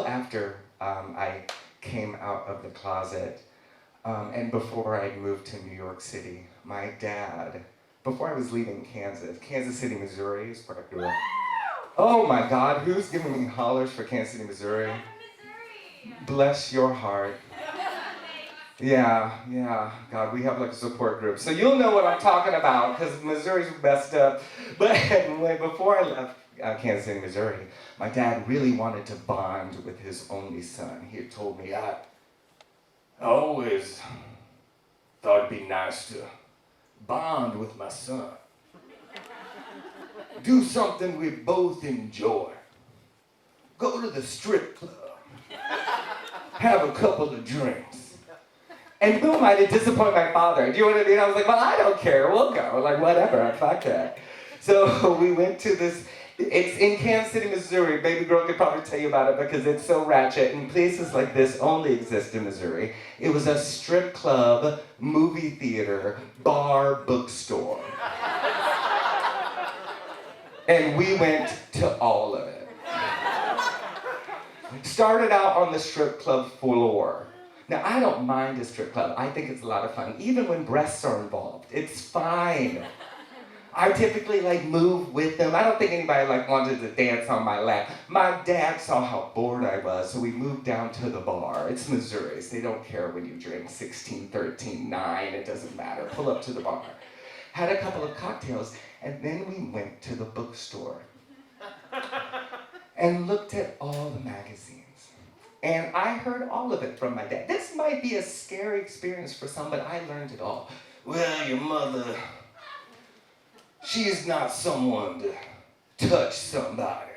after I came out of the closet, and before I moved to New York City, my dad, before I was leaving Kansas City, Missouri is where I grew up. Oh my God, who's giving me hollers for Kansas City, Missouri? Bless your heart. Yeah, God, we have like a support group. So you'll know what I'm talking about, because Missouri's messed up. But anyway, before I left Kansas City, Missouri, my dad really wanted to bond with his only son. He had told me, I always thought it'd be nice to bond with my son. Do something we both enjoy. Go to the strip club. Have a couple of drinks. And boom, I did disappoint my father. Do you know what I mean? I was like, well, I don't care. We'll go. Like, whatever. Fuck that. So we went to this. It's in Kansas City, Missouri. Baby girl could probably tell you about it because it's so ratchet. And places like this only exist in Missouri. It was a strip club, movie theater, bar, bookstore. And we went to all of it. Started out on the strip club floor. Now, I don't mind a strip club. I think it's a lot of fun, even when breasts are involved. It's fine. I typically like move with them. I don't think anybody like wanted to dance on my lap. My dad saw how bored I was, so we moved down to the bar. It's Missouri, so they don't care when you drink 16, 13, 9, it doesn't matter. Pull up to the bar. Had a couple of cocktails, and then we went to the bookstore and looked at all the magazines. And I heard all of it from my dad. This might be a scary experience for some, but I learned it all. Well, your mother, she is not someone to touch somebody.